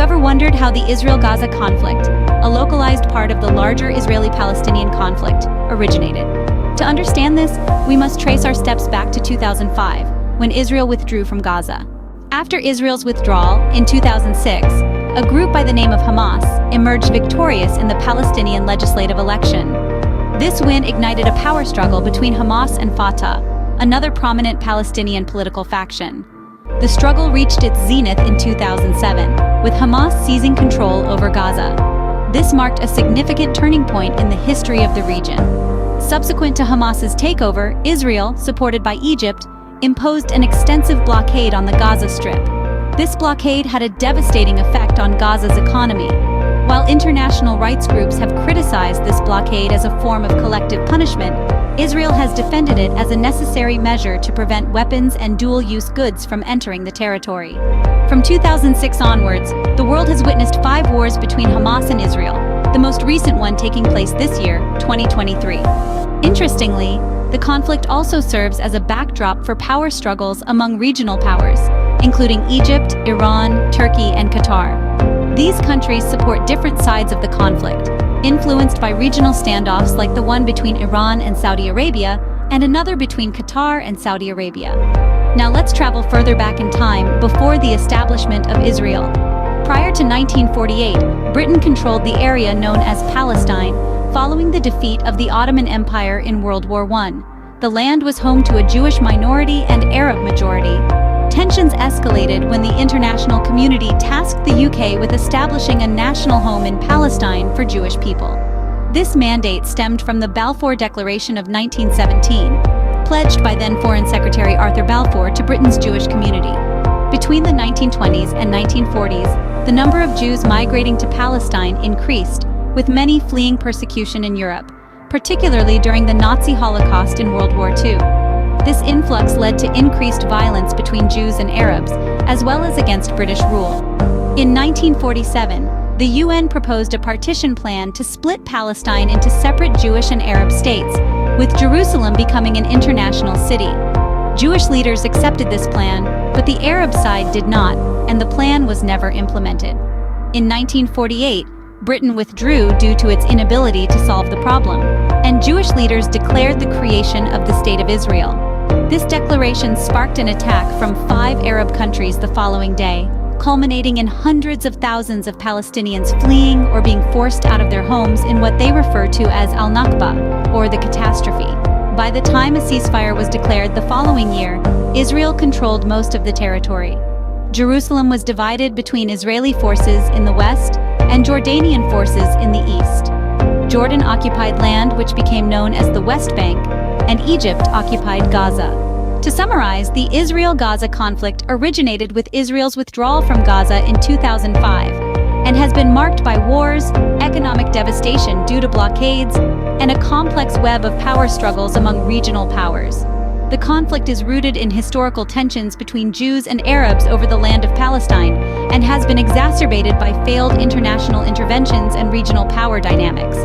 ever wondered how the Israel-Gaza conflict, a localized part of the larger Israeli-Palestinian conflict, originated? To understand this, we must trace our steps back to 2005, when Israel withdrew from Gaza. After Israel's withdrawal, in 2006, a group by the name of Hamas emerged victorious in the Palestinian legislative election. This win ignited a power struggle between Hamas and Fatah, another prominent Palestinian political faction. The struggle reached its zenith in 2007, with Hamas seizing control over Gaza. This marked a significant turning point in the history of the region. Subsequent to Hamas's takeover, Israel, supported by Egypt, imposed an extensive blockade on the Gaza Strip. This blockade had a devastating effect on Gaza's economy. While international rights groups have criticized this blockade as a form of collective punishment, Israel has defended it as a necessary measure to prevent weapons and dual-use goods from entering the territory. From 2006 onwards, the world has witnessed 5 wars between Hamas and Israel, the most recent one taking place this year, 2023. Interestingly, the conflict also serves as a backdrop for power struggles among regional powers, including Egypt, Iran, Turkey, and Qatar. These countries support different sides of the conflict, influenced by regional standoffs like the one between Iran and Saudi Arabia, and another between Qatar and Saudi Arabia. Now let's travel further back in time, before the establishment of Israel. Prior to 1948, Britain controlled the area known as Palestine, following the defeat of the Ottoman Empire in World War I. The land was home to a Jewish minority and Arab majority. Tensions escalated when the international community tasked the UK with establishing a national home in Palestine for Jewish people. This mandate stemmed from the Balfour Declaration of 1917, pledged by then Foreign Secretary Arthur Balfour to Britain's Jewish community. Between the 1920s and 1940s, the number of Jews migrating to Palestine increased, with many fleeing persecution in Europe, particularly during the Nazi Holocaust in World War II. This influx led to increased violence between Jews and Arabs, as well as against British rule. In 1947, the UN proposed a partition plan to split Palestine into separate Jewish and Arab states, with Jerusalem becoming an international city. Jewish leaders accepted this plan, but the Arab side did not, and the plan was never implemented. In 1948, Britain withdrew due to its inability to solve the problem, and Jewish leaders declared the creation of the State of Israel. This declaration sparked an attack from 5 Arab countries the following day, culminating in hundreds of thousands of Palestinians fleeing or being forced out of their homes in what they refer to as Al-Nakba, or the catastrophe. By the time a ceasefire was declared the following year, Israel controlled most of the territory. Jerusalem was divided between Israeli forces in the west and Jordanian forces in the east. Jordan occupied land which became known as the West Bank, and Egypt occupied Gaza. To summarize, the Israel-Gaza conflict originated with Israel's withdrawal from Gaza in 2005, and has been marked by wars, economic devastation due to blockades, and a complex web of power struggles among regional powers. The conflict is rooted in historical tensions between Jews and Arabs over the land of Palestine, and has been exacerbated by failed international interventions and regional power dynamics.